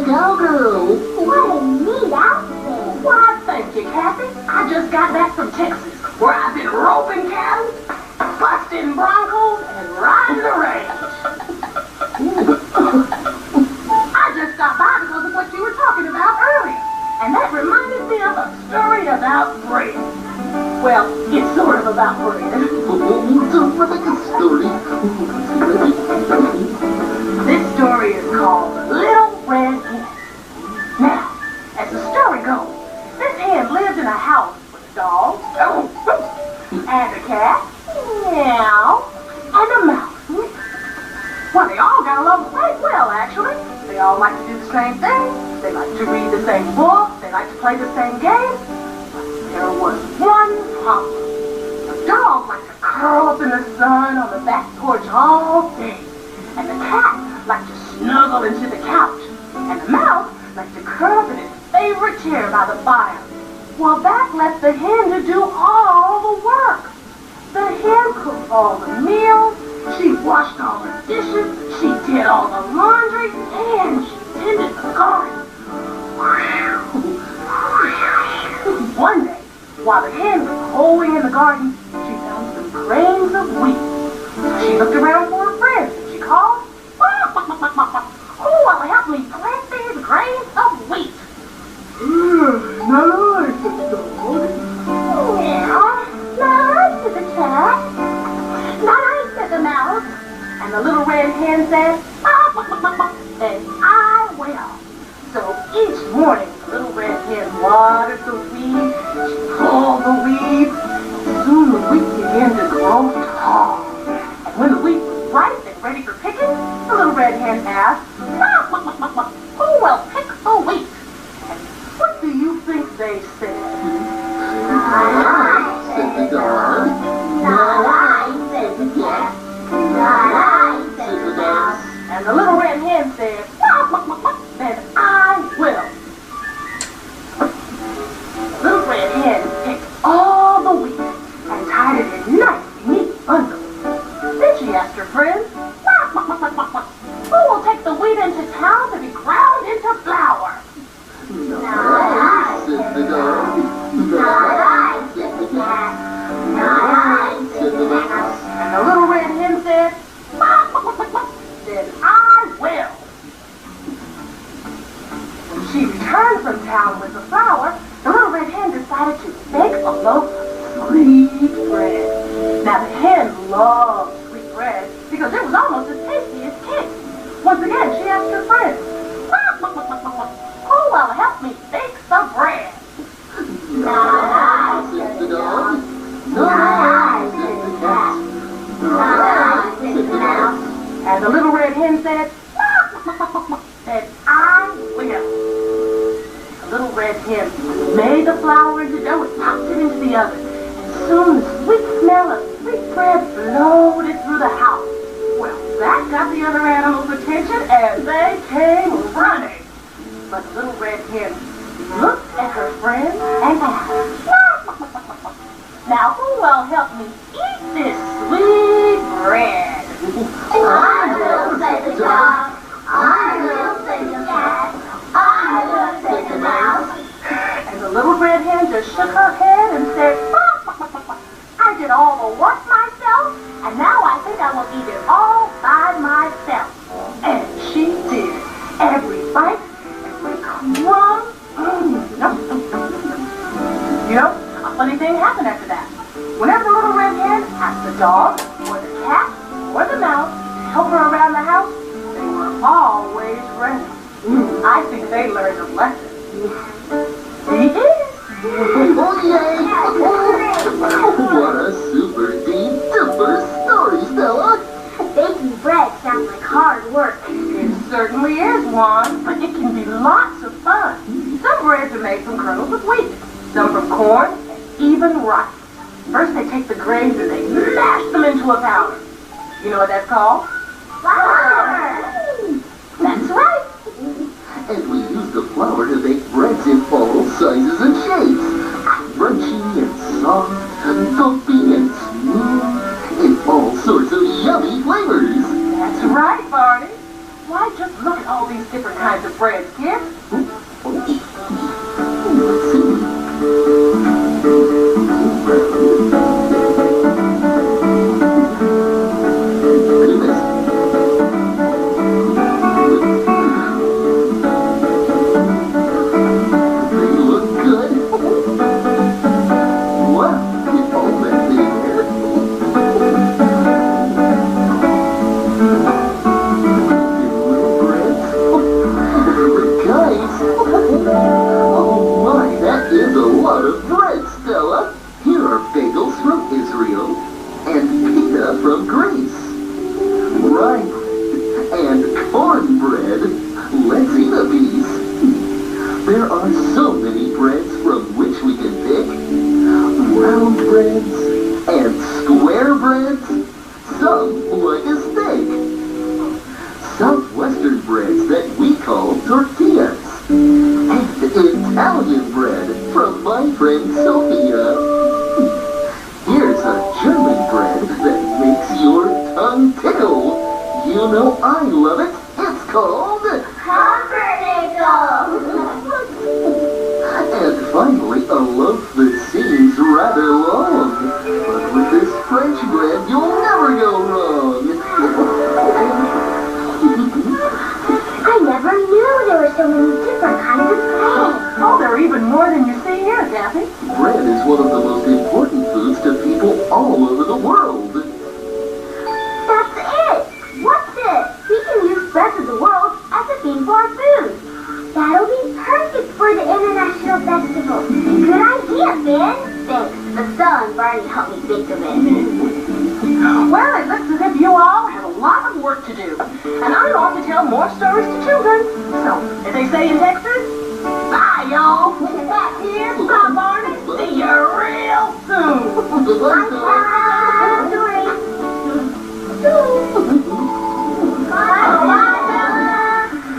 the cowgirl. What a neat outfit. Why, thank you, Kathy. I just got back from Texas, where I've been roping cattle, busting broncos, and riding the range. I just stopped by because of what you were talking about earlier, and that reminded me of a story about bread. Well, it's sort of about bread. Terrific story. This story is called Little Red Hen. Now, as the story goes, this hen lived in a house with a dog, and a cat, meow, and a mouse. Well, they all got along quite well, actually. They all like to do the same thing. They like to read the same book. They like to play the same game. But there was one problem. The dog liked to curl up in the sun on the back porch all day. And the cat liked to snuggle into the couch. And the mouse liked to curl up in his favorite chair by the fire. Well, that left the hen to do all the work. The hen cooked all the meals. She washed all the dishes, she did all the laundry, and she tended the garden. One day, while the hen was hoeing in the garden, she found some grains of wheat. So she looked around for her friends and she called, "Who will help me plant these grains of wheat?" Not I, said the dog. Not I, said the cat. Not I, said the mouse. And the little red hen said, "And I will." So each morning, the little red hen watered the wheat, she pulled the weeds. Soon the wheat began to grow tall. And when the wheat was ripe and ready for picking, the little red hen asked, "Who will pick the wheat?" And what do you think they said? Not I, said the dog. Not I, said the cat. Not I, said the mouse. And the little red hen said, "Then I will." The little red hen picked all the wheat and tied it in nice, neat bundles. Then she asked her friends, "Who will take the wheat into town to be ground into flour?" Not I, said the dog. Not I, said the cat. Not I, said the mouse. And the little red hen said, "Then I will." When she returned from town with the flour, the little red hen decided to bake a loaf of sweet bread. Now the hen loved sweet bread because it was almost as tasty as cake. Once again, she asked her friends, "Who will help me bake the bread?" Not I, said the dog. Not I, said the cat. Not I, said the mouse. And the little red hen said, "Then I will." The little red hen made the flour into dough and popped it into the oven. And soon the sweet smell of sweet bread floated through the house. Well, that got the other animals' attention and they came running. But the little red hen looked at her friend and asked, "Now who will help me eat this sweet bread?" I will, said the dog. I will, said the cat. I will, said the mouse. And the little red hen just shook her head and said, "I did all the work myself, and now I think I will eat it all by myself." And she did. Every bite, every crumb. You know, a funny thing happened after that. Whenever the little red hen asked the dog, or the cat, or the mouse to help her around the house, they were always ready. I think they learned a lesson. See it? Oh, yay! What a super duper story, Stella! Baking bread sounds like hard work. It certainly is, Juan, but it can be lots of fun. Some breads are made from kernels of wheat, some from corn, and even rice. First they take the grains and they mash them into a powder. You know what that's called? Flour! That's right. And we use the flour to bake breads in all sizes and shapes. Crunchy and soft, fluffy and smooth, in all sorts of yummy flavors. That's right, Barney. Why, just look at all these different kinds of bread, Skip? Let's see. Goodness. They look good. Wow, get all that in there. Little breads. Guys. Oh my, that is a lot of bread, Stella. Here are bagels from Israel and pita from Greece. Rye bread and cornbread. Let's eat a piece. There are so many breads from which we can pick. Round breads and square breads. Some like a steak. Southwestern breads that we call tortillas. And Italian bread from my friend Sophia. Here's a German bread that makes your tongue tickle. You know I love it. It's called... Pumpernickel. And finally, a loaf that seems rather long. But with this French bread, you'll never go wrong. I never knew there were so many different kinds of bread. Oh, there are even more than you see here, Daffy. Bread is one of the most important foods to people all over the world. That's it. What's it? We can use bread of the world as a theme for our food. That'll be perfect for the International Festival. Good idea, Ben. Thanks. The sun Barney helped me think of it. Well, it looks as if you all have a lot of work to do. And I'm off to tell more stories to children. So, as they say in Texas, bye, y'all. Back here, bye, Barney. See you real soon. Bye,